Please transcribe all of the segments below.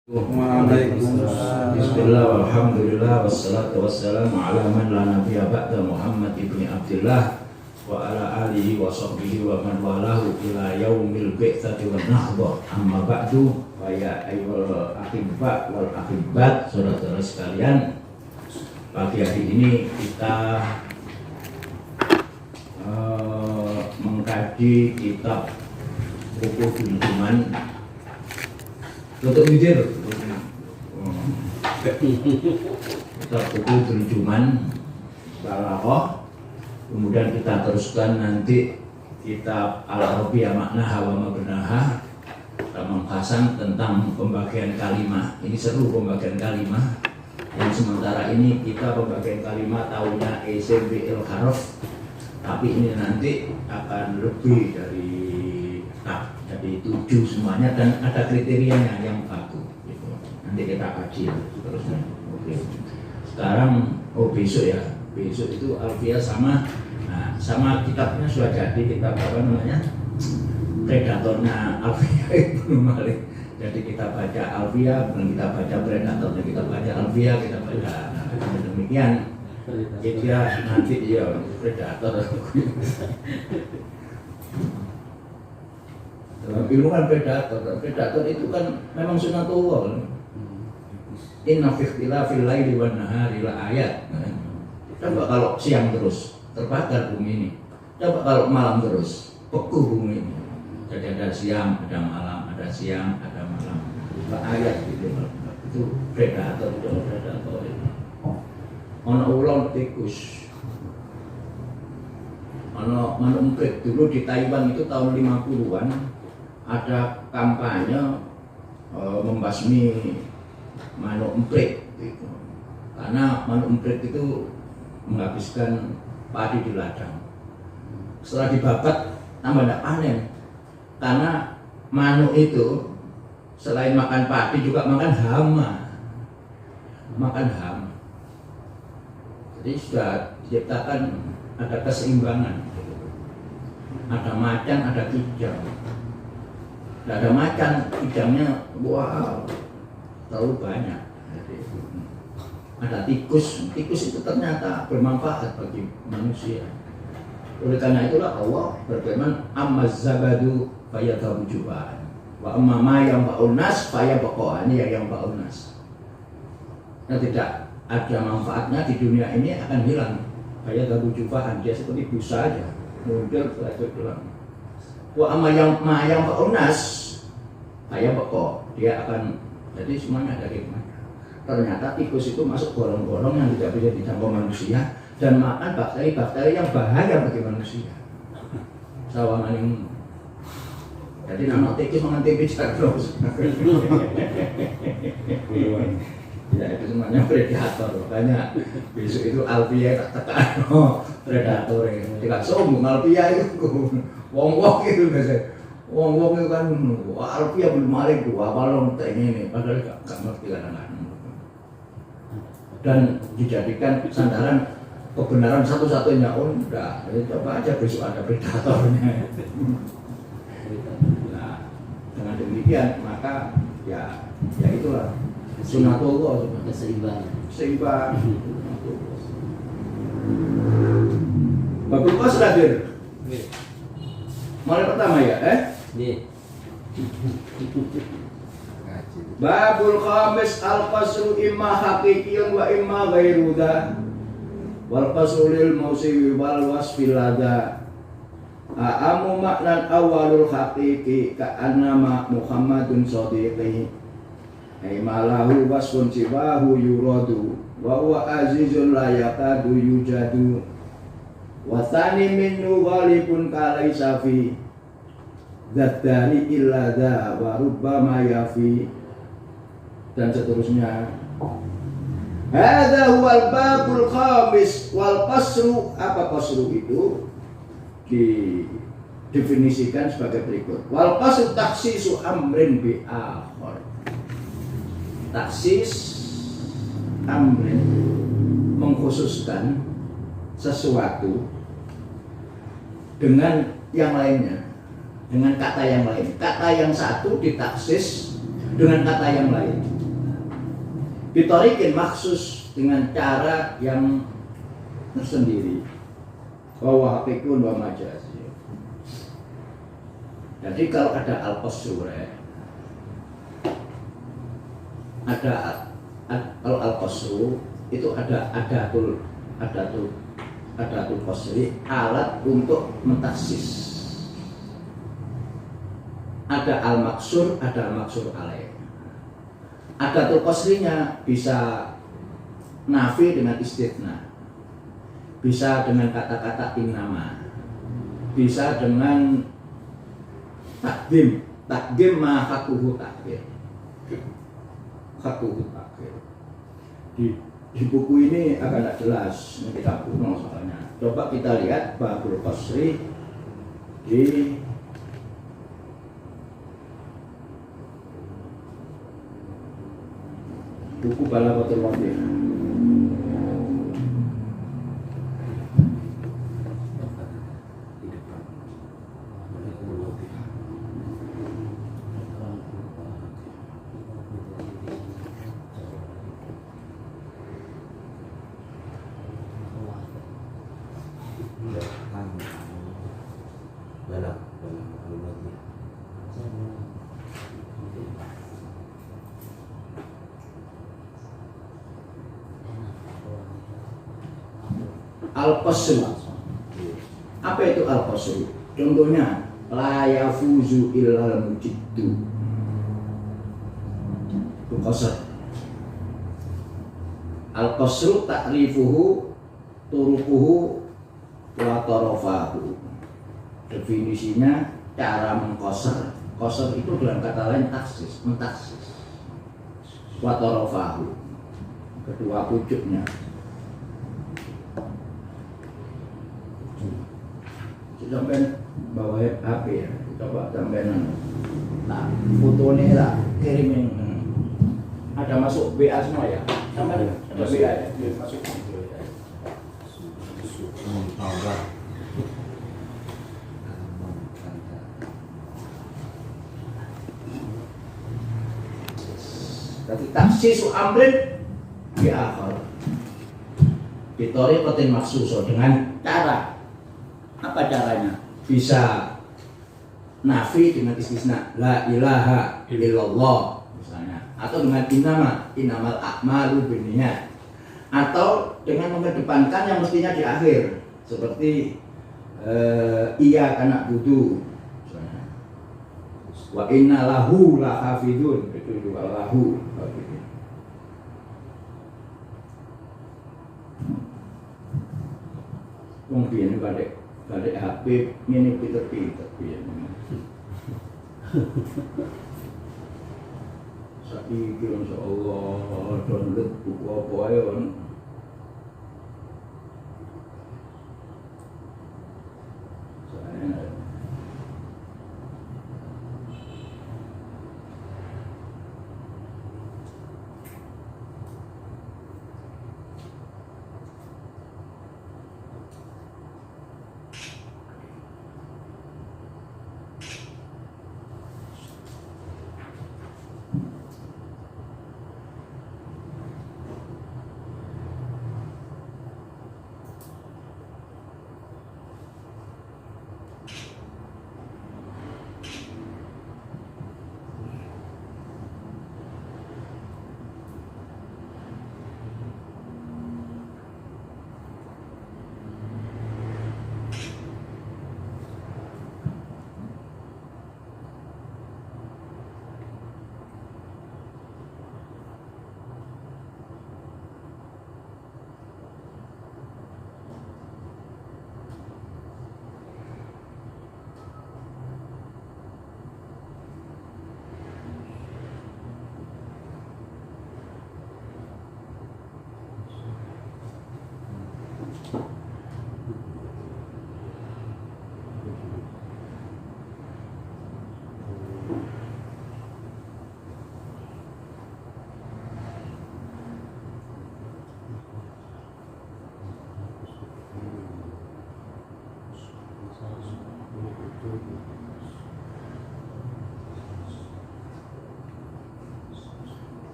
Waalaikumsalam. Bismillah, walhamdulillah, wassalatu wassalamu ala man la nabiyya ba'da Muhammad ibni Abdillah wa ala alihi wa sahbihi wa man walahu ila yaumil bi'tsati wan nahdah. Amma ba'du, wa ya ayyuhal ahibba wal ahibbat, saudara-saudara sekalian, pagi hari ini kita mengkaji kitab Uqudul Juman. Tutup hijir kitab Uqudul Juman Balaghah. Kemudian kita teruskan nanti kitab Al-Arabiyah Maknaha wa Mabnaha, pembahasan tentang pembagian kalimah. Ini seru pembagian kalimah. Yang sementara ini kita pembagian kalimah tahunya SMP Al-Haraf, tapi ini nanti akan lebih dari jadi 7 semuanya dan ada kriterianya yang baku gitu. Nanti kita kaji terusnya. Oke. Sekarang besok ya. Besok itu Alfiyah sama kitabnya sudah jadi, kitab apa namanya? Predatornya Alfiyah Ibnu Malik. Jadi kita baca Alfiyah, bukan kita baca Predatornya, kita baca Alfiyah, kita baca demikian. Jadi nanti ya Predator. Ilmu kan predator itu kan memang sunatullah. Inna fi ikhtilafil laili wan nahari la ayat. Coba kalau siang terus terbakar bumi ini. Coba kalau malam terus beku bumi ini. Jadi ada siang, ada malam, ada siang, ada malam. La ayat gitu. Itu predator. Ono ulang tikus. Ono manuk emprit dulu di Taiwan itu tahun 50-an. Ada kampanye membasmi manuk emprit gitu. Karena manuk emprit itu menghabiskan padi di ladang. Setelah dibabat tambah tidak panen, karena manuk itu selain makan padi juga makan hama. Jadi sudah diciptakan ada keseimbangan gitu. Ada macan, ada kijang. Tidak ada macan, kijangnya wow, terlalu banyak. Ada tikus itu ternyata bermanfaat bagi manusia. Oleh karena itulah Allah berfirman, ammaz zabadu fayadhabu jubaan wa amma ma yanfa'un nas fayabqa. Ini yang yanfa'un nas. Nah, tidak ada manfaatnya di dunia ini akan hilang. Fayadhabu jubaan, dia seperti busa saja, muncul setelah hilang. Wa amma ma yanfa'un nas fayabqa, dia akan, jadi semuanya ada hikmahnya. Ternyata tikus itu masuk golong-golong yang tidak bisa dijangkau manusia dan makan bakteri-bakteri yang bahaya bagi manusia. Sawangan ini. Jadi nama tikus makan tempe terus. Ya itu semuanya predator. Makanya besok itu Alfiyah tak tekan predator. Tidak sombong Alfiyah itu. Wong-wong itu biasa. Wong-wong itu kan Alfiyah belum malik tuh apa lo ini padahal gak ngerti kadang-kadang. Dan dijadikan sandaran kebenaran satu-satunya. Udah, coba aja besok ada predatornya. Nah, dengan demikian maka ya itulah sunatullah, seimbang. Bagus pas hadir. Mulai pertama ya, Babul khamis al-qasru imma haqiqiyun wa imma ghairu dha wal qasru lil mausiwi wal wasfil ladha a'amu maknan awalul haqiqi ka'annama Muhammadun sadiqi ay malahu wasfun siwahu yuradu wa huwa azizun la yakadu yujadu wa thani minnu ghalibun kalaysa fi dzatari illa dha wa rubbama yafi, dan seterusnya. Hadza huwal babul khamis wal qasru. Apa qasru itu? Didefinisikan sebagai berikut. Wal qasru takhsisu amrin bi akhar. Taksis amrin, mengkhususkan sesuatu dengan yang lainnya, dengan kata yang lain. Kata yang satu ditaksis dengan kata yang lain. Bitorikin maksus dengan cara yang tersendiri. Bahwa hakikun wa majazi. Jadi kalau ada al-qasr, kalau al-qasr itu ada adatul qasri, alat untuk mentaksis. Ada al-maksur, ada al-maksur alaih. Adatul qasrinya bisa nafi dengan istitsna, bisa dengan kata-kata innama, bisa dengan takdim ma hakuhu takhir. Di buku ini agak jelas, ini kita kuno soalnya. Coba kita lihat babul qasri di buku Balaghatul Wadih. Al-qasr. Apa itu al-qasr? Contohnya la yafuzu illal mujiddu. Itu qasr. Al-qasr ta'rifuhu turuquhu wa tarafahu. Definisinya cara mengqasr. Qasr itu dalam kata lain taksis, mentaksis. Wa tarafahu. Kedua pucuknya. Sampai bawa HP ya, coba sampai nah fotonya lah kirimin, ada masuk BA semua ya, sampai ada BA ya, masuk tapi taksisu amrin di akhir Bitori kotin maksuso dengan cara apa caranya? Bisa nafi dengan istisna la ilaha illallah misalnya, atau dengan innamal a'malu binniyat, atau dengan mengedepankan yang mestinya di akhir seperti iya kana budu misalnya. Wa inna lahu lahafidun, itu juga lahu. Wong biyen balik HP ini pinter-pinter biyen. Saiki insyaallah download buku apa ae on.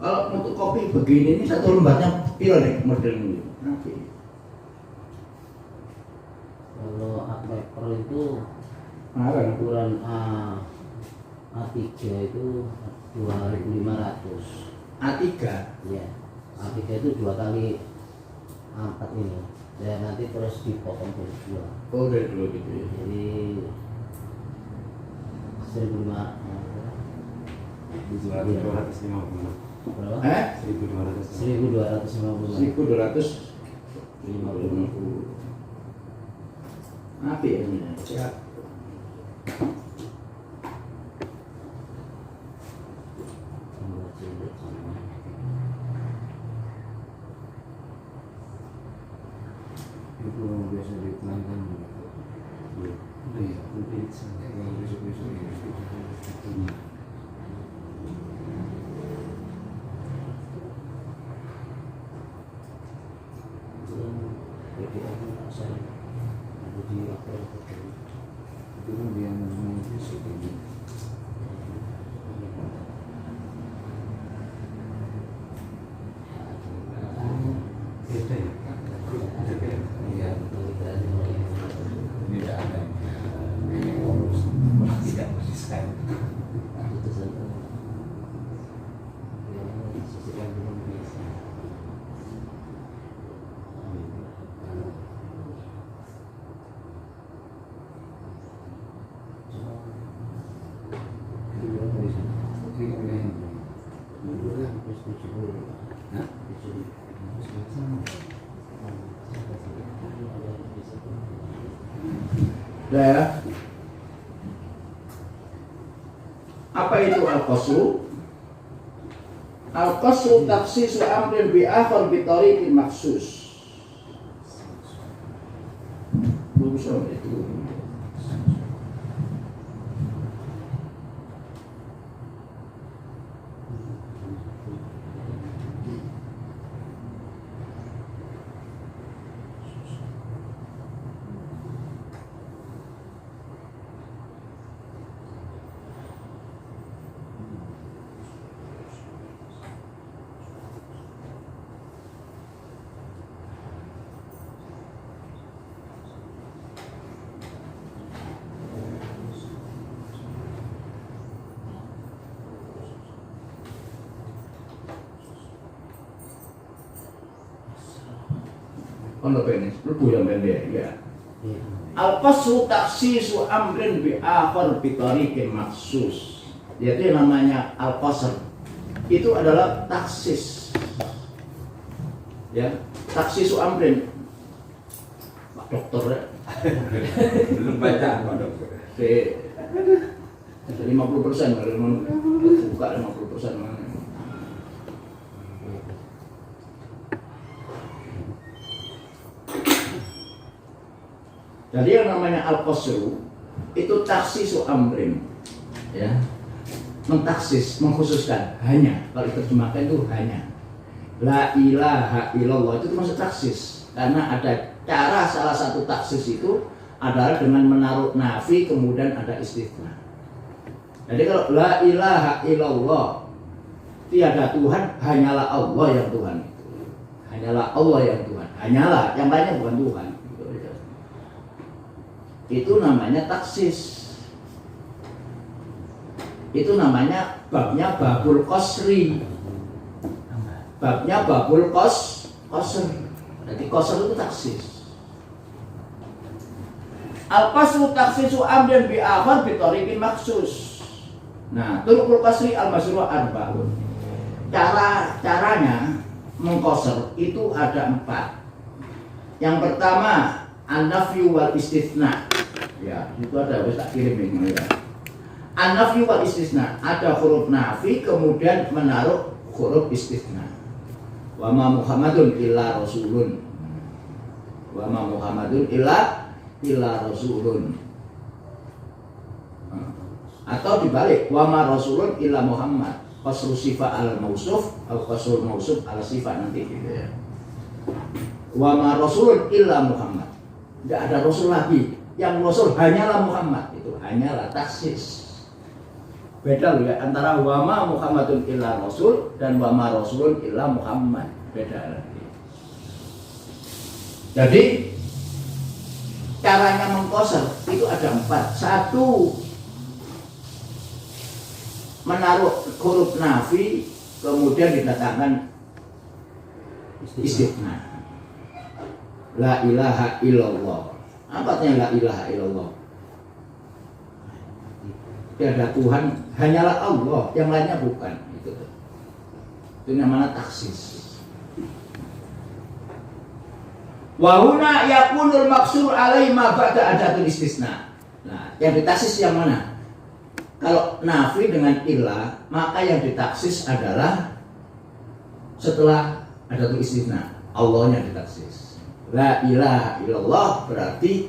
Kalau untuk kopi begini ini satu lembarnya piro nih model ini? Nanti. Kalau art paper itu ukuran A3 itu 2.500. A3. Ya, A3 itu 2 kali A4 ini. Dan nanti terus dipotong dari 2. Oh dari dulu gitu ya. Jadi 1.250. Berapa? 1.250. 1.250. Apa ya ini? Sehat. Itu biasa diiklankan. Iya, besok-besok ya. Itu kan dia namanya besok ini. Beda ya? Iya. Ini tidak ada. Tidak konsisten. Ya. Apa itu al-qasru? Al-qasru takhsisu amrin bi akhar bi tariqin makhsus. Bagus itu. Untuk ini, lu yang pendek ya. Al-qasru takhsisu amrin bi akhar bi tariqin makhsus. Yaitu yang namanya al-qasr. Itu adalah taksis. Ya, takhsisu amrin. Pak dokter ya. Belum baca Pak Dokter. 50% kalau buka 50% mana. Jadi yang namanya al-qasru itu taksisu amrin, ya, mentaksis, mengkhususkan, hanya, kalau diterjemahkan itu hanya. La ilaha illallah itu termasuk taksis, karena ada cara salah satu taksis itu adalah dengan menaruh nafi kemudian ada istitsna. Jadi kalau la ilaha illallah, tiada Tuhan, hanyalah Allah yang Tuhan itu. Hanyalah Allah yang Tuhan, hanyalah, yang lainnya bukan Tuhan. Itu namanya taksis. Itu namanya babnya babul qasri. Babnya babul qasr. Jadi qasr itu taksis. Al-qasru taksisu amdan bi akhar bi tariqin maksus. Nah, turukul qasri al-masyru' arba'un. Caranya mengqasr itu ada 4. Yang pertama an-nafyu wal istitsna. Ya, itu ada, wis tak kirim ini ya. An-nafyu wal istitsna, ada huruf nafi kemudian menaruh huruf istitsna. Wa ma Muhammadun illa rasulun. Wa ma Muhammadun illa rasulun. Atau dibalik, wa ma rasulun illa Muhammad. Qasru sifat al mausuf atau qasrul mausuf ala sifat nanti gitu ya. Wa ma rasulun illa Muhammad. Tidak ada rasul lagi. Yang rasul hanyalah Muhammad, itu hanyalah taksis. Beda loh ya antara wama Muhammadun illa rasul dan wama rasulun illa Muhammad. Beda lagi. Jadi caranya mengqasar itu ada 4. 1, menaruh huruf nafi kemudian didatangkan istighna. La ilaha illallah. Apa artinya la ilaha illallah? Tiada Tuhan, hanyalah Allah, yang lainnya bukan. Itu namanya taksis. Wa huna yakunul maksur alaihi ma ba'da adatul istisna. Nah, yang ditaksis yang mana? Kalau nafi dengan ilah, maka yang ditaksis adalah setelah adatul istisna, Allahnya ditaksis. La ilaha illallah berarti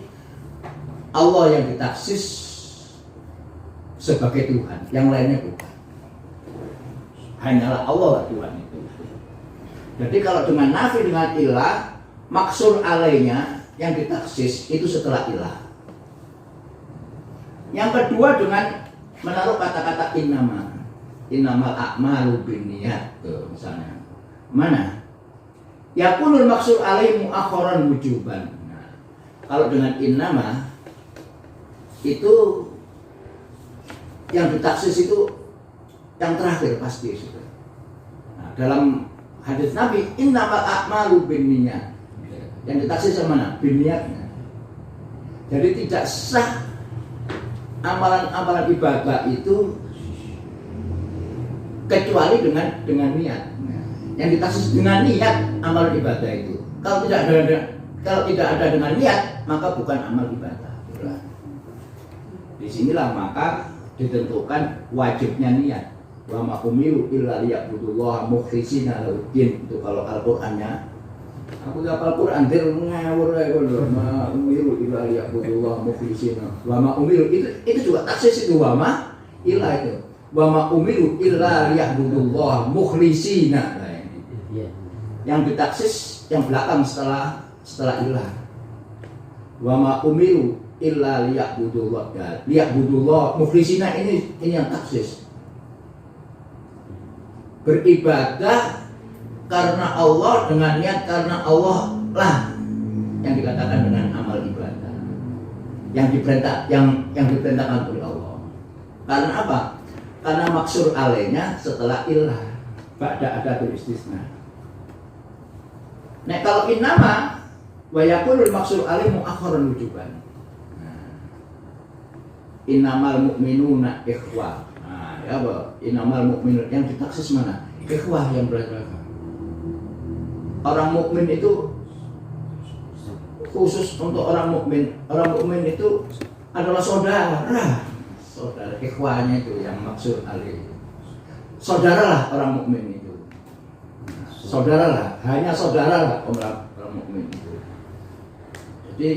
Allah yang ditaksis sebagai Tuhan, yang lainnya bukan. Hanyalah Allah Tuhan itu. Jadi kalau dengan nafi dengan ilah, maksur alainya yang ditaksis itu setelah ilah. Yang kedua dengan menaruh kata-kata innama. Innamal a'malu binniyat, misalnya. Mana? Yakunul maksur alaihi muakhiran wujuban. Nah, kalau dengan innama itu yang ditaksis itu yang terakhir pasti sudah. Nah, dalam hadis Nabi innamal a'malu binniyat. Yang ditaksis yang mana? Binniyatnya. Jadi tidak sah amalan-amalan ibadah itu kecuali dengan niat. Yang ditaksis dengan niat amal ibadah itu. Kalau tidak ada dengan niat, maka bukan amal ibadah. Disinilah maka ditentukan wajibnya niat. Wa ma umiru illa liya'budullaha mukhlishina lahuddin. Itu kalau Al-Qur'annya. Aku hafal Quran dir ngawur ae lho. Ma umiru illa liya'budullaha mukhlishina. Wa ma umiru itu juga taksis itu wa ma illa itu. Wa ma umiru illa liya'budullaha mukhlishina. Yang ditaksis yang belakang setelah ilah. Wa ma umiru illa liya'budullah. Liya'budullah mukhlishina ini yang taksis. Beribadah karena Allah dengan niat karena Allah lah yang dikatakan dengan amal ibadah. Yang diperintahkan oleh Allah. Karena apa? Karena maksur alainya setelah ilah. Ba'da adatul istisna. Nah kalau innama wa yakunul maksur alaihi muakhiran wujuban. Innamal mu'minuna ikhwah. Nah, ya apa? Innamal mu'minun yang ditaksis mana? Ikhwah yang beragama. Orang mukmin itu khusus untuk orang mukmin. Orang mukmin itu adalah saudara. Saudara ikhwahnya itu yang maksud alaihi. Saudaralah orang mukmin itu. Saudaralah, hanya saudaralah orang mukmin itu. Jadi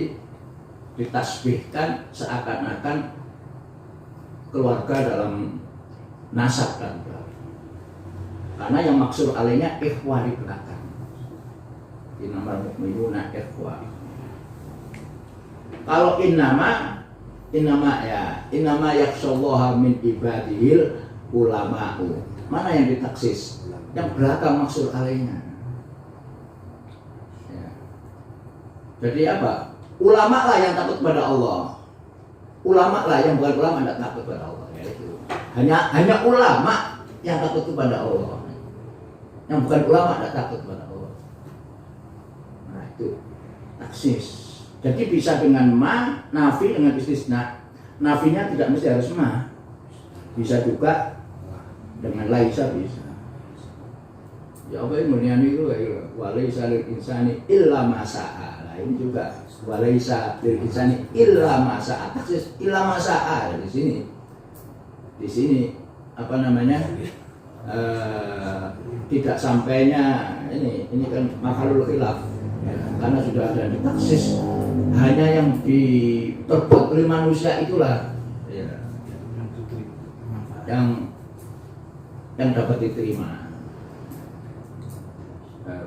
ditasbihkan seakan-akan keluarga dalam nasab kan. Karena yang maksud alainya ikhwah di belakang. Innamal mu'minuna ikhwah. Kalau innama yakhshallaha min ibadihil ulama'u. Mana yang ditaksis? Yang belakang maksud alainya. Ya. Jadi apa? Ulama lah yang takut kepada Allah. Ulama lah yang bukan ulama tidak takut kepada Allah. Ya, itu. Hanya ulama yang takut kepada Allah. Yang bukan ulama tidak takut kepada Allah. Nah itu taksis. Jadi bisa dengan ma, nafi dengan istisna. Nafinya tidak mesti harus ma. Bisa juga dengan laisa bisa. Ya apa yang meniani itu walaisa lil insani illa ma sa'a. Nah ini juga walaisa lil insani illa ma sa'a. Taksis illa ma sa'a di sini. Di sini apa namanya? Tidak sampainya ini kan makhlul khilaf. Ya, karena sudah ada di taksis hanya yang diperbuat oleh manusia itulah ya, yang dapat diterima.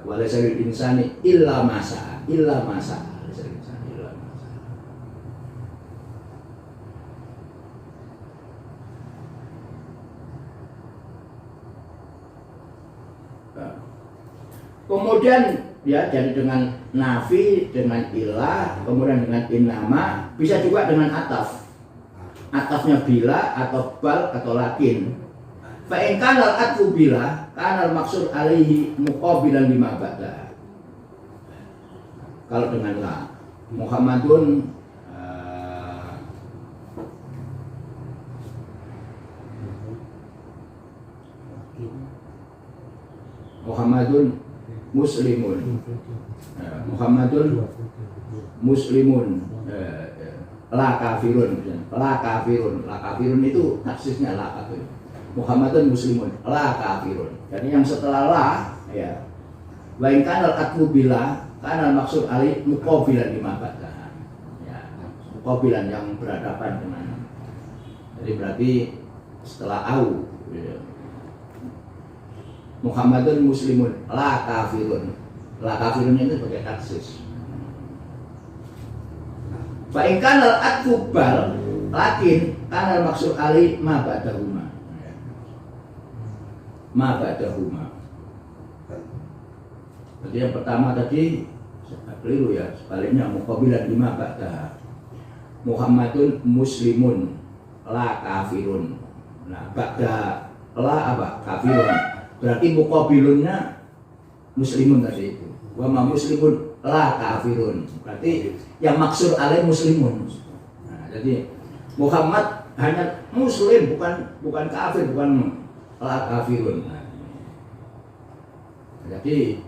Walaisa lil insani illa ma sa'a. Kemudian ya jadi dengan nafi, dengan ilah, kemudian dengan innama, bisa juga dengan ataf. Atafnya bila atau bal atau lakin. Fa in kana al-atfu bila kana al-maqsud alaihi muqabilan lima ba'da. Kalau dengan la, Muhammadun Muhammadun muslimun. Muhammadun muslimun. La kafirun. La kafirun itu taksisnya la kafirun. Muhammadun muslimun. La kafirun. Jadi yang setelah la ya. Wa in kana al-atfu bila kana maksud ali muqabilan lima ba'da. Ya, muqabilan yang berhadapan dengan. Jadi berarti setelah au ya. Muhammadun muslimun la kafirun. La kafirun itu sebagai taksis. Fa in kana al-atfu bal lakin kana maksud ali ma ba'dahuma. Ma ba'dahuma. Jadi yang pertama tadi keliru ya, sebaliknya muqabilan lima ba'da. Muhammadun muslimun la kafirun. Nah, ba'da la apa? Kafirun. Berarti muqabilunnya muslimun tadi itu. Wa ma muslimun la kafirun. Berarti yang maksud alaih muslimun. Nah, jadi Muhammad hanya muslim, bukan kafir, bukan la kafirun. Nah, jadi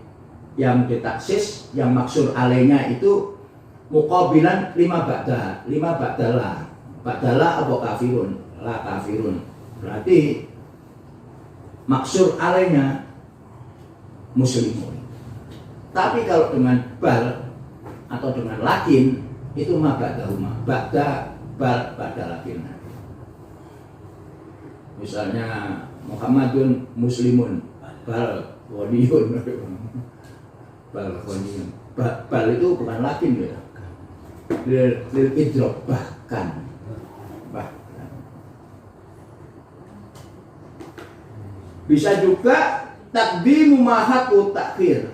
yang ditaksis, yang maksud alaihnya itu muqabilan lima ba'dalah. Ba'dalah apa kafirun? La kafirun. Berarti maksud alaihnya muslimun. Tapi kalau dengan bal atau dengan lakin itu ma ba'dahuma. Ba'da bal ba'da lakin. Misalnya Muhammadun muslimun bal waliyun. Bal itu bukan lakin ya. Lil idrok bahkan. Bisa juga takdimu mahaku takhir.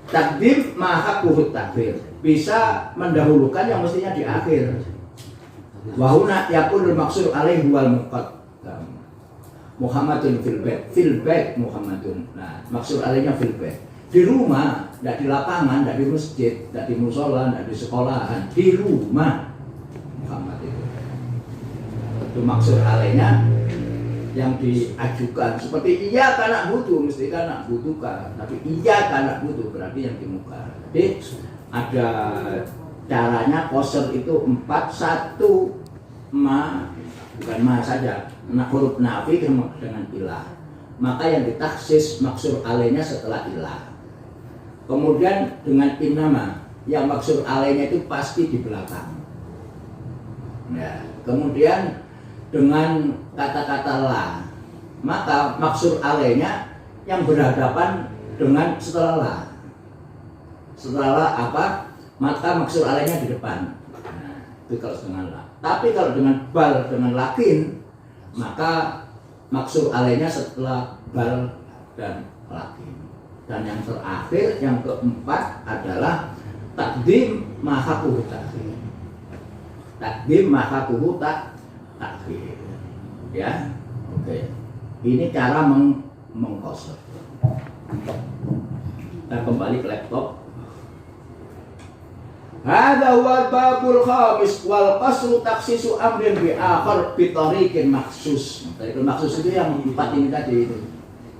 Takdim mahaku takhir. Bisa mendahulukan yang mestinya di akhir. Wahuna yakun maksud alaih wal muqaddam. Muhammadun fil bait Muhammadun. Nah, maksud alaihnya fil bait. Di rumah, tidak di lapangan, tidak di masjid, tidak di musola, tidak di sekolahan, di rumah Muhammad itu. Itu maksud alaihnya yang diajukan. Seperti iya karena butuh, mesti karena butuhkan. Tapi iya karena butuh berarti yang di muka. Jadi ada caranya qasr itu 4, 1 ma, bukan ma saja. Huruf nafi dengan ilah, maka yang ditaksis maksud alaihnya setelah ilah. Kemudian dengan innama, yang maksud alaihnya itu pasti di belakang. Ya. Kemudian dengan kata-kata la, maka maksud alaihnya yang berhadapan dengan setelah la. Setelah la apa? Maka maksud alaihnya di depan. Nah, itu kalau dengan la. Tapi kalau dengan bal, dengan lakin, maka maksud alaihnya setelah bal dan lakin. Dan yang terakhir, yang keempat adalah takdim mahakuhu takhir. Takdim mahakuhu takhir. Ya, oke. Ini cara mengqasr. Kita kembali ke laptop. Hadza huwa babul khamis wal qasru taksisu amrin bi akhar bi tariqin maksus. Tariqul maksus itu yang 4 ini tadi itu.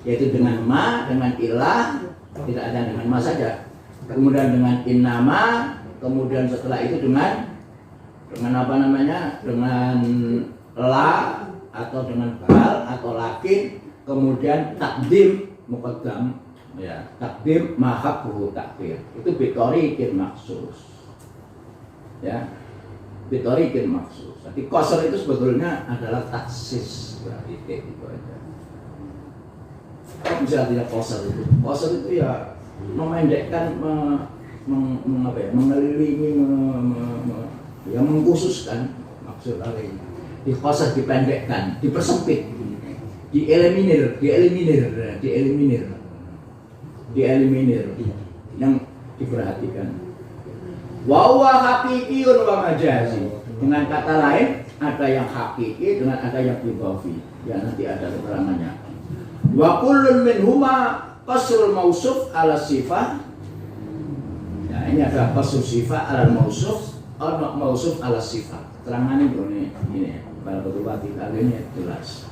Yaitu dengan ma, dengan ilah, tidak ada dengan ma saja. Kemudian dengan innama, kemudian setelah itu dengan apa namanya? Dengan la atau dengan bal atau lakin, kemudian takdim muqaddam ya, takdim mahabbuhu takhir. Itu bi tariqin maksus. Ya, bitorikin maksud. Jadi qasr itu sebetulnya adalah taksis, berarti itu aja. Kok bisa tidak qasr itu? Qasr itu ya memendekkan, mengelilingi, ya mengkhususkan maksud alaihnya. Di qasr dipendekkan, dipersempit. dieliminir yang diperhatikan. Wa huwa haqiqiyun wa majazi. Dengan kata lain, ada yang hakiki dengan ada yang idhafi. Ya nanti ada keterangannya. Wa kullun minhuma qasrul mausuf ala sifah. Ya ini ada qasrul sifah ala mausuf, ana mausuf ala sifah. Keterangannya ini kalau betul kali ini jelas.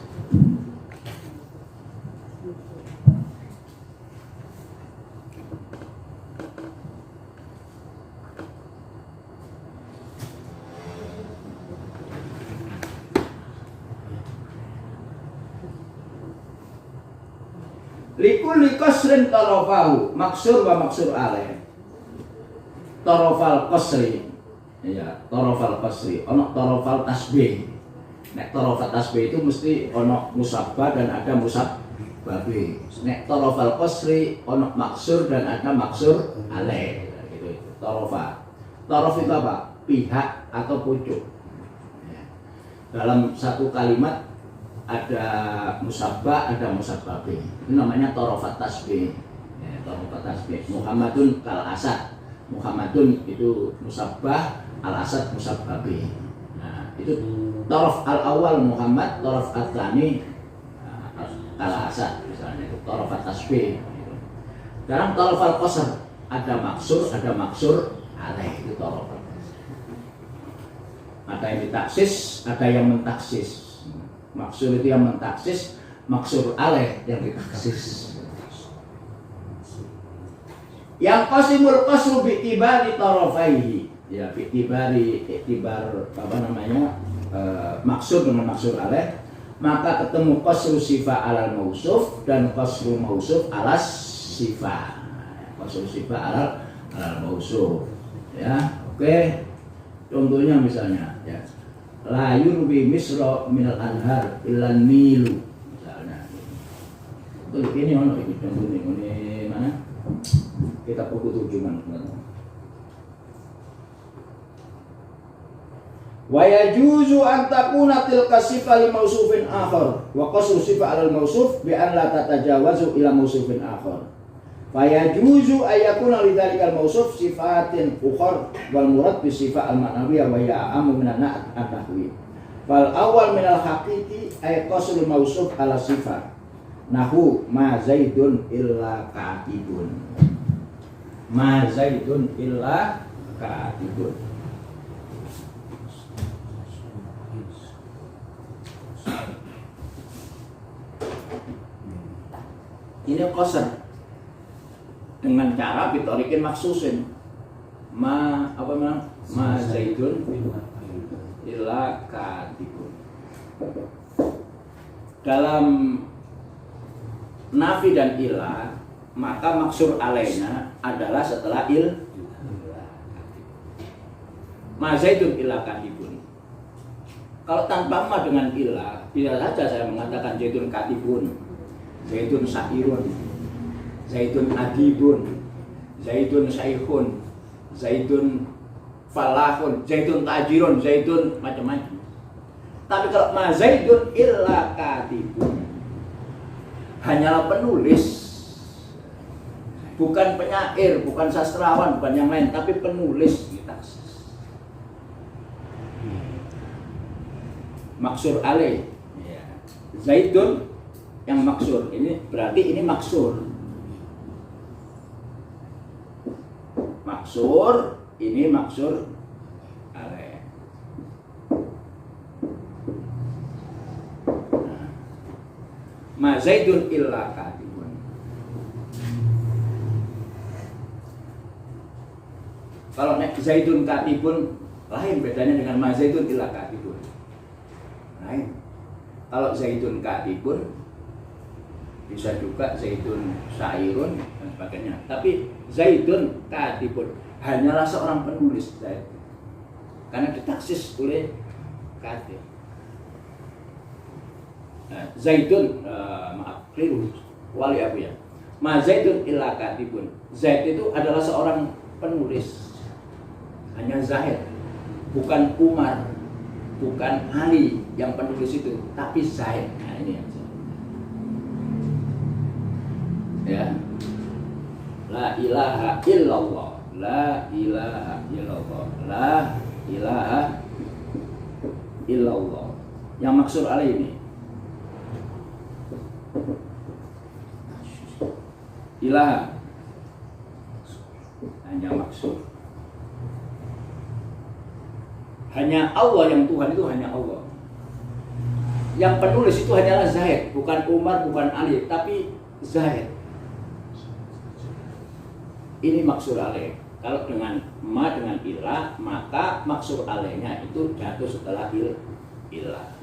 Likulli qasrin tarafahu maksur wa maksur alaih. Tarafal qasri, ya tarafal qasri, ono tarafal tasbih. Nek tarafal tasbih itu mesti ono musabbah dan ada musabbabi. Nek tarafal qasri ono maksur dan ada maksur alaih. Gitu. Tarafal. Taraf itu apa? Pihak atau pucuk. Ya. Dalam satu kalimat ada musabbah, ada musabbabi. Itu namanya tarafat tasbih. Ya, tarafat tasbih. Muhammadun kal asad. Muhammadun itu musabbah, al asad musabbabi. Nah, itu taraf al awal Muhammad, taraf al tsani kal asad misalnya itu tarafat tasbih. Sekarang taraf al qasr ada maksur alaih itu tarafat. Ada yang ditaksis, ada yang mentaksis. Maksur itu yang mentaksis, maksur alaih yang ditaksis. Yang qasimul qasru bi'tibari tarafaihi. Ya, iktibar apa namanya? Maksur dengan maksur alaih, maka ketemu qasru sifah alal mausuf dan qasru mausuf alas sifah. Qasru sifah alal mausuf. Ya, oke. Contohnya misalnya ya. La yurbi misra minal anhar ilan nilu misalnya. Untuk ini ono iki contohnya ini mana? Kita buku terjemahan. Wa yajuzu an takuna tilka sifah li mausufin akhar wa qasru sifah alal mausuf bi an la tatajawazu ila mausufin akhar. Fa yajuzu ayakuna lidzalikal mausuf sifatin ukhar wal murad bi sifah al ma'nawiyyah wa ya amu minan na'at at-tahwi. Fal awal minal haqiqi ay qasrul mausuf ala sifah. Nahu ma zaidun illa katibun. Ma zaidun illa katibun. Ini qasr dengan cara bitorikin maksusin ma zaidun illa katibun. Dalam nafi dan illa maka maksur alaina adalah setelah ma zaidun illa katibun. Kalau tanpa ma dengan illa tidak saja saya mengatakan zaidun katibun, zaidun sa'irun, zaidun adibun, zaidun saikhun, zaidun falahun, zaidun tajirun, zaidun macam-macam. Tapi kalau ma zaidun illa katibun, hanyalah penulis, bukan penyair, bukan sastrawan, bukan yang lain, tapi penulis kita. Maksur alaih, zaidun yang maksur, ini berarti ini maksur. Maksur, ini maksur alaih. Nah, ma zaidun illa katibun. Kalau zaidun katibun lain bedanya dengan ma zaidun illa katibun. Lain. Kalau zaidun katibun bisa juga zaidun syairun dan sebagainya. Tapi zaidun katibun hanyalah seorang penulis Zaid. Karena ditaksis oleh katib. Zaidun keliru wali abu ya. Ma zaidun illa katibun. Zaid itu adalah seorang penulis. Hanya Zaid. Bukan Umar, bukan Ali yang penulis itu, tapi Zaid. Nah ini yang Ya. La ilaha illallah. La ilaha illallah. La ilaha illallah. Yang maksud alaih ini ilaha hanya maksud. Hanya Allah yang Tuhan itu hanya Allah. Yang penulis itu hanyalah Zaid, bukan Umar, bukan Ali, tapi Zaid. Ini maksud alaih. Kalau dengan ma dengan ilah, maka maksud alaihnya itu jatuh setelah ilah.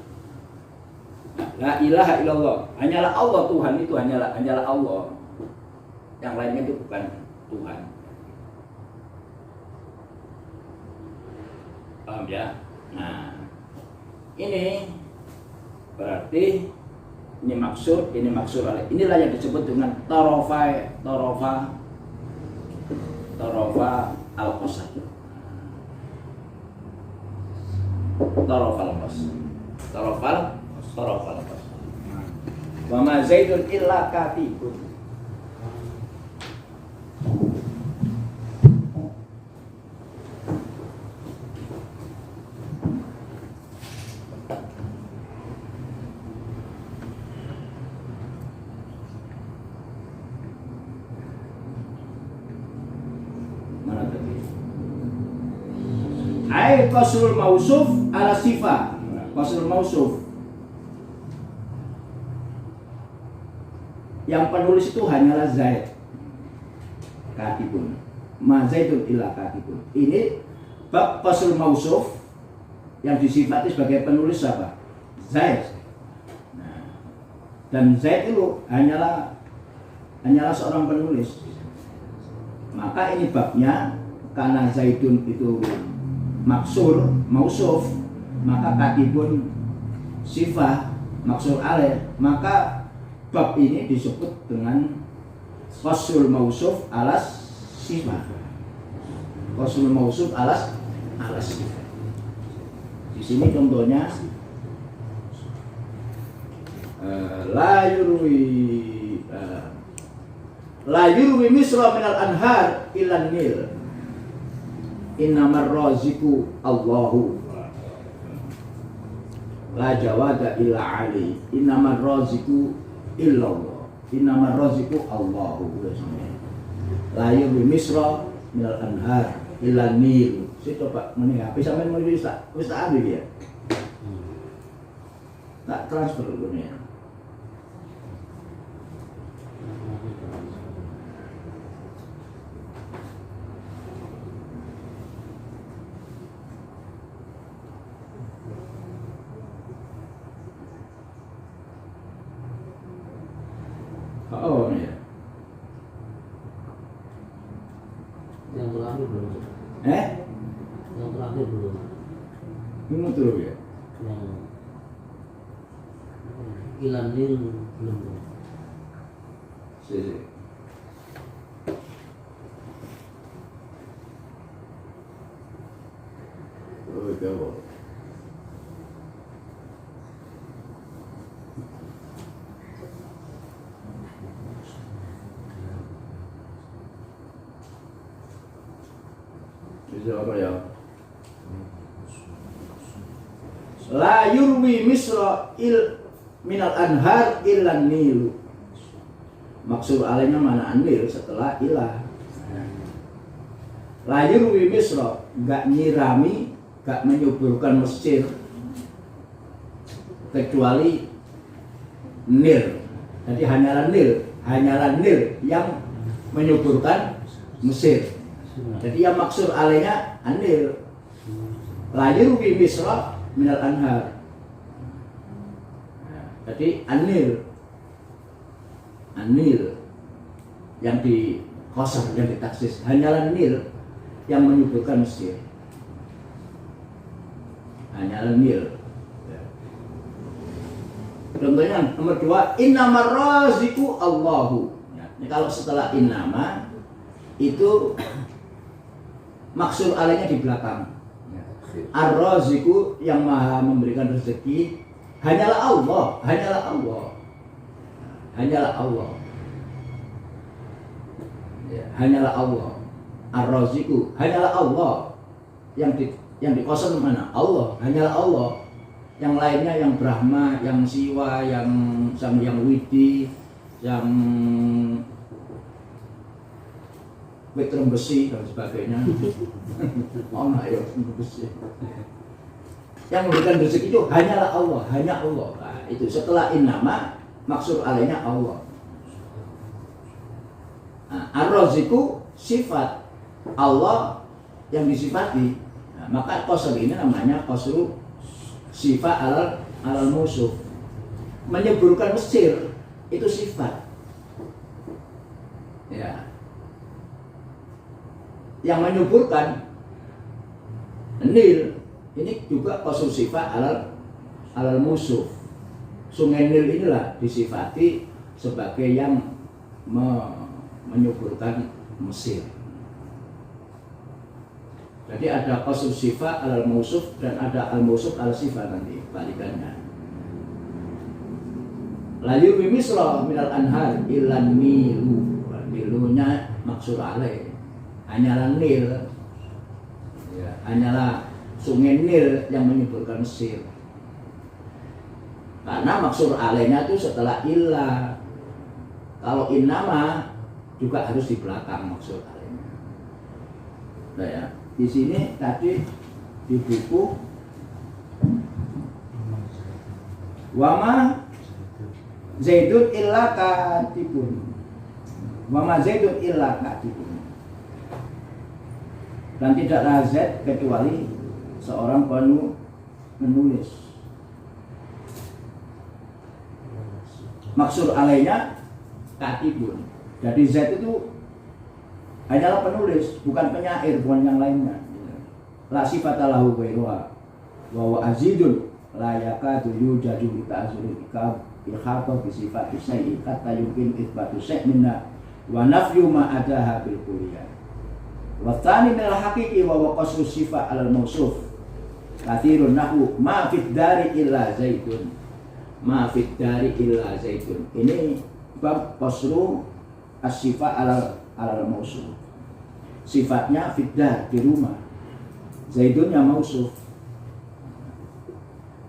La ilaha illallah. Hanyalah Allah Tuhan itu hanyalah Allah. Yang lainnya itu bukan Tuhan. Paham ya? Nah, ini berarti ini maksud alaih. Inilah yang disebut dengan torofa al-qasad. Torofa al-qasad. Wa ma zaidun illa katibun. Mana tadi? Ai qasrul mausuf ala sifat. Qasrul mausuf. Yang penulis itu hanyalah Zaid katibun. Ma zaidun illa katibun. Ini bab qasrul mausuf yang disifati sebagai penulis apa? Zaid. Nah, dan Zaid itu hanyalah seorang penulis. Maka ini babnya karena Zaidun itu maksur mausuf, maka katibun sifah maksur alaih, maka bab ini disebut dengan qasrul mausuf alas sifah. Qasrul mausuf alas sifah. Di sini contohnya la yurwi misra minal anhar ilan nil. Innamar raziku Allahu. La jawada illa ali. Innamar raziku illallah. Innamar raziku Allahu. La yurwi misra minal anhar ilan nil. Saya coba mendengar. Bisa main bisa ambil dia. Tak transfer dunia. Oh ya. Yang terakhir belum. Yang terakhir belum. Ini terus ya. Yang ilan nil belum. Sih. Oh, jauh. Bisa apa ya? La yurwi misra minal anhar illan nilu. Maksud alainya mana anil setelah ilah. La yurwi misra, gak nyirami, gak menyuburkan Mesir kecuali Nil. Jadi hanyalah Nil yang menyuburkan Mesir. Jadi yang maksud alainya anil. La yurwi misra minal anhar. Jadi anil yang di kosong, yang ditaksis, hanyalah Nil yang menyuburkan Mesir. Hanyalah Nil. Contohnya nomor 2, innamar raziku Allahu. Ini kalau setelah innama itu maksud alainya di belakang. Ar-raziku yang maha memberikan rezeki hanyalah Allah. Ya, hanyalah Allah. Ar-Raziqu, hanyalah Allah. Yang di kosong mana? Allah, hanyalah Allah. Yang lainnya yang Brahma, yang Siwa, yang Widi, yang Witrum besi dan sebagainya. Mau nggak ya besi? Yang memberikan rezeki itu hanyalah Allah, hanya Allah. Nah, itu setelah innama maksud alainya Allah. Nah, ar-raziqu sifat Allah yang disifati. Nah, maka qasr ini namanya qasru sifat alal musuh. Menyuburkan Mesir itu sifat. Ya. Yang menyuburkan Nil ini juga qasru sifat alal musuh. Sungai Nil inilah disifati sebagai yang menyuburkan Mesir. Jadi ada qasru sifat alal musuh dan ada al musuh al sifat nanti balikannya. Layu bimisra minal anhar ilan nilu. Nilunya maksud alaih. Hanyalah Nil. Ya, hanyalah sungai Nil yang menyuburkan Mesir. Karena maksud alaihnya itu setelah ilah. Kalau innama juga harus di belakang maksud alaihnya. Nah ya, di sini tadi di buku wama Zaidun illa katibun. Wama Zaidun illa katibun. Dan tidaklah Zaid kecuali seorang penulis. Maksud alaihnya katibun. Jadi Zaid itu hanyalah penulis, bukan penyair, bukan yang lainnya. La sifata lahu ghairuha wa huwa azidun la yakadu yujadu bi ta'zuri ihata bi sifati syai'i kata yumkin itsbatu syai' minna wa nafyu ma adaha bil kulliyah. Wa tsani min al haqiqi wa huwa qasru sifat al mawsuf. Kathirun nahu ma fid dari illa zaitun. Ma fid dari illa zaitun. Ini bab qasru as-sifat al mawsuf. Sifatnya fiddar di rumah. Zaidunnya mausuf.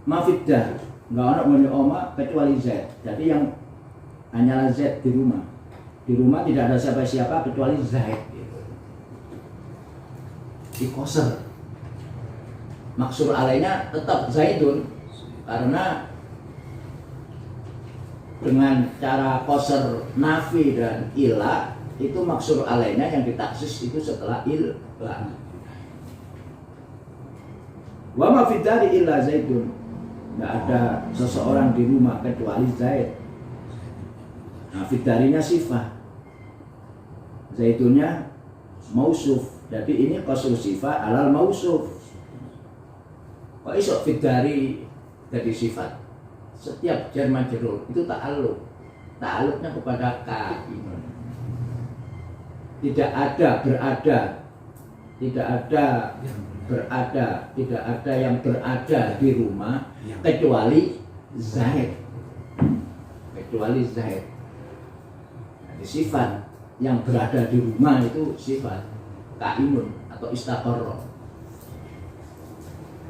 Ma fiddar, enggak ada punya oma kecuali Zaid. Jadi yang hanyalah Zaid di rumah. Di rumah tidak ada siapa-siapa kecuali Zaid. Di qasr. Maksud alaihnya tetap Zaidun karena dengan cara qasr nafi dan ilah itu maksud alaihnya yang ditaksis itu setelah ilah. Wa ma fi dari illa Zaidun. Tidak ada seseorang di rumah kecuali Zaid. Nah, fidarinya sifat. Zaidunnya mausuf. Jadi ini qasru sifat alal mausuf. Kok iso fidari jadi sifat? Setiap jar majrur itu ta'alluq. Ta'alluqnya kepada kaimun. Tidak ada berada, tidak ada yang berada di rumah kecuali Zaid. Jadi sifat yang berada di rumah itu sifat kaimun atau istaqarra.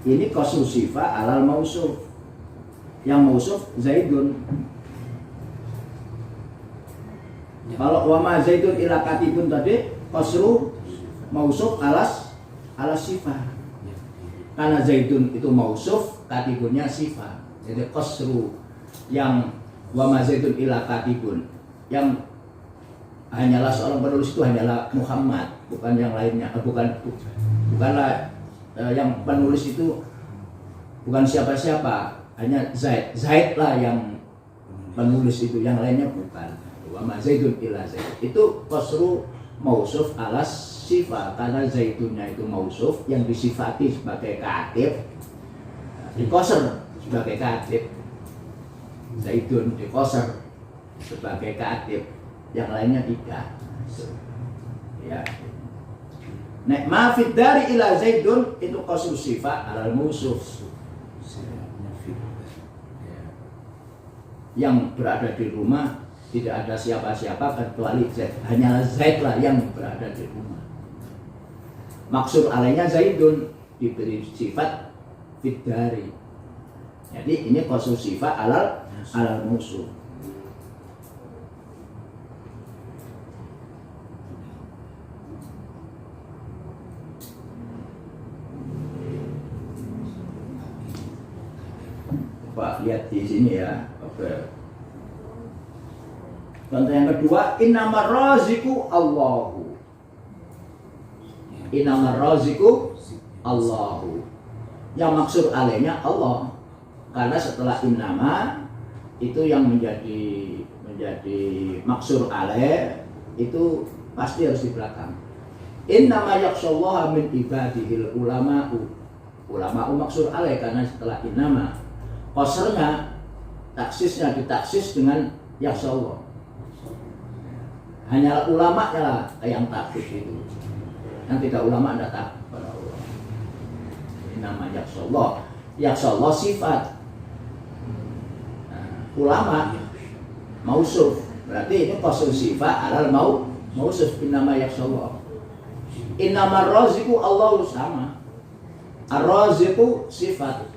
Ini qasru sifat alal mausuf. Yang mausuf Zaidun. Kalau wama Zaidun ila katibun tadi qasru mausuf alas sifat. Karena Zaidun itu mausuf, katibunnya sifat. Jadi qasru yang wama Zaidun ila katibun yang hanyalah seorang penulis itu hanyalah Muhammad, bukan yang lainnya, bukanlah yang penulis itu bukan siapa-siapa, hanya Zaid. Zaid lah yang penulis itu, yang lainnya bukan. Wa ma Zaidun illa Zaid. Itu qasru mausuf alas sifat karena Zaidunnya itu mausuf yang disifati sebagai katib, di qasr sebagai katib. Zaidun di qasr sebagai katib, yang lainnya tidak. Ya. Nek ma fid dari ila Zaidun itu qasru sifat alal mausuf. Yang berada di rumah Tidak ada siapa-siapa kecuali Zaid. Hanyalah Zaid lah yang berada di rumah. Maksud alainya Zaidun diberi sifat fiddari. Jadi ini khusus sifat alal musuh. Pak lihat di sini ya. Oke. Contoh yang kedua, innamar raziqu Allahu. Innamar raziqu Allahu. Yang maksud alainya Allah. Karena setelah innama itu yang menjadi maksud alaih itu pasti harus di belakang. Innama yakhshallaha min ibadihil ulama'u. Ulama'u maksud alaih karena setelah innama kosernya, taksisnya ditaksis dengan yakhshallah. Hanya ulama lah yang taksis itu. Yang tidak ulama tidak takut pada Allah. Ini nama yakhshallah. Yakhshallah sifat. Nah, ulama mausuf. Berarti ini khusus sifat alal mausuf nama yakhshallah. Innamar raziqu Allahu sama. Ar-raziqu sifat.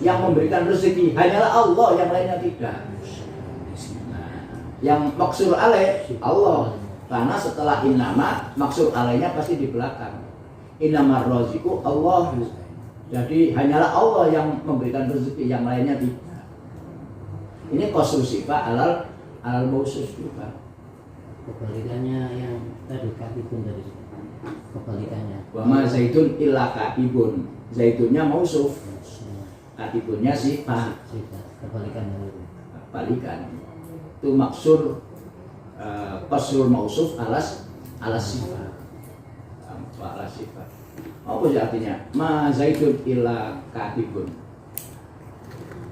Yang memberikan rezeki hanyalah Allah, yang lainnya tidak. Nah, yang maksud alaih Allah, karena setelah innama maksud alaihnya pasti di belakang. Innamar raziqu Allah. Jadi hanyalah Allah yang memberikan rezeki, yang lainnya tidak. Ini khusus sifat alal mausuf juga. Kebalikannya yang tadi katibun dari kebalikannya. Wa ma zaitun illa katibun. Zaitunnya mausuf. Katibunnya sifat. Kebalikannya itu. Balikan. Itu maksud qasul mausuf alas sifat. Alas sifat. Apa sih artinya? Ma zaitun illa katibun.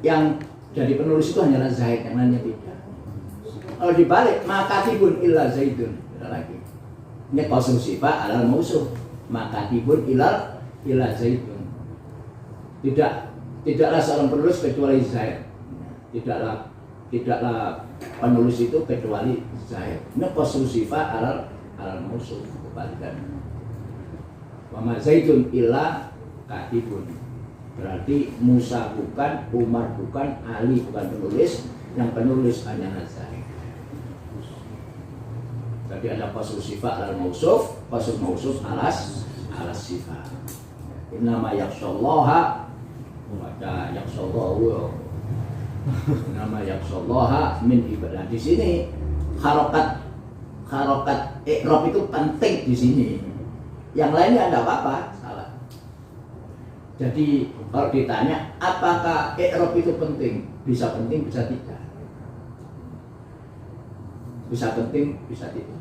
Yang jadi penulis itu hanyalah Zaid, yang lainnya tidak. Kalau dibalik, ma katibun illa zaitun. Tidak lagi. Ini qasul sifat alal mausuf. Ma katibun illa zaitun. Tidaklah seorang penulis kecuali Zaid. Tidaklah penulis itu kecuali Zaid. Ini qasul sifat alal mausuf, kebalikan. Wa ma zaitun illa katibun. Berarti Musa bukan, Umar bukan, Ali bukan penulis, yang penulis hanya Zaid. Jadi ada qasul sifat alal mausuf, qasul mausuf alas sifat. Innama yakhshallaha Wada yakhshallahu. Nama yakhshallaha min ibadah. Di sini harokat i'rab itu penting di sini. Yang lainnya ada apa-apa, salah. Jadi kalau ditanya apakah i'rab itu penting? Bisa penting, bisa tidak. Bisa penting, bisa tidak.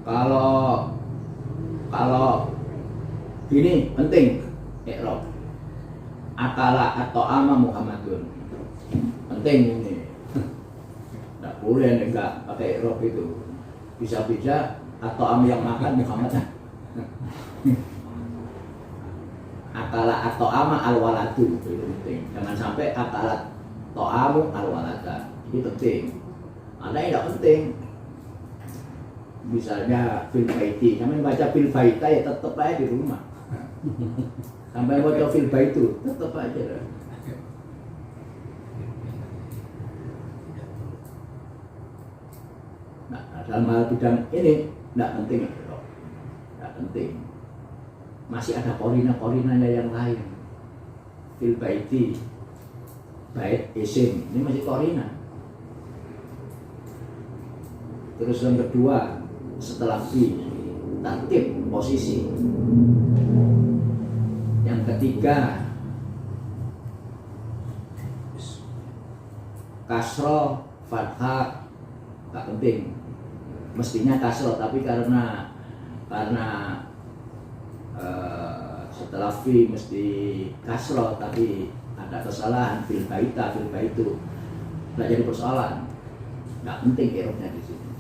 Kalau ini penting i'rab. Akala atau ama Muhammadun. Penting ini. Enggak boleh enggak pakai i'rab itu. Bisa-bisa atau am yang makan Muhammad. Akala atau ama al-waladu itu penting. Jangan sampai akala to'amu al-walada. Ini penting. Ada yang tidak penting. Misalnya fil baiti, sampai baca fil baita ya tetap aja di rumah. Sampai baca fil baitu tetap aja. Nah, dalam hal bidang ini tidak penting, tidak penting. Masih ada korina-korinanya yang lain. Fil baiti, bait isim, ini masih korina. Terus yang kedua, setelah fi, tartib posisi. Yang ketiga, kasro, fathah, tak penting. Mestinya kasro, tapi karena setelah fi mesti kasro, tapi ada kesalahan fil baita, fil baitu, tidak jadi persoalan. Tidak penting i'rabnya di sini.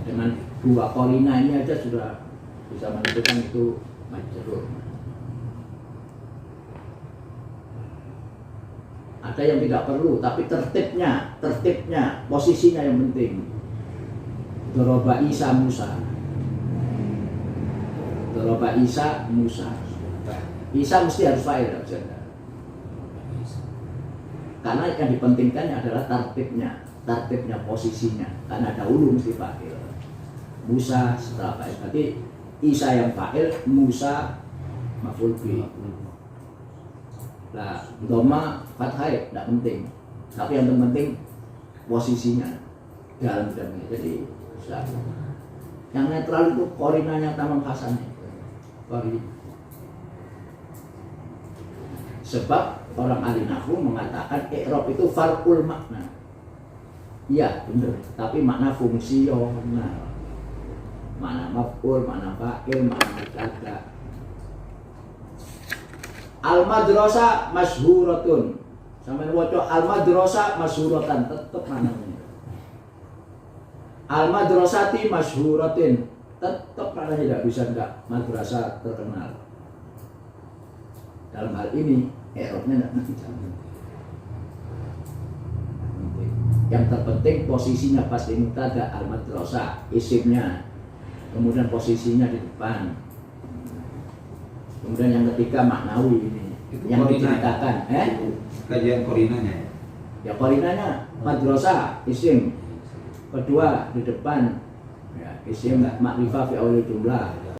Dengan dua korina ini aja sudah bisa menentukan itu majrur. ada yang tidak perlu, tapi tertibnya, posisinya yang penting. Doroba Isa Musa. Doroba Isa Musa. Isa mesti harus fa'il, karena yang dipentingkan adalah tertibnya, posisinya. Karena dahulu mesti fa'il. Musa setelah fa'il. Berarti Isa yang fa'il, Musa maf'ul bih. Nah, dhamma fathah tidak penting, tapi yang penting posisinya dalam bidangnya. Jadi sudah. Yang netral itu korinanya tamam hasannya. Sebab orang ahli nahwu mengatakan i'rab itu far'ul makna. Iya benar, tapi makna fungsional. Makna maf'ul, makna fa'il, makna mubtada. Al-madrasah masyhuratun. Sampeyan waca al-madrasah masyhuratan tetep maknanya. Al-madrasati masyhuratin tetep maknanya tidak bisa enggak madrasah terkenal. Dalam hal ini i'rabnya enggak dijamin. Yang terpenting posisinya pasti mubtada al-madrasah, isimnya. Kemudian posisinya di depan. Kemudian yang ketiga maknawi ini Itu yang korina, diceritakan, kajian korinanya. ya korinanya madrasah isim, kedua di depan ya isim makrifah fi awal jumlah,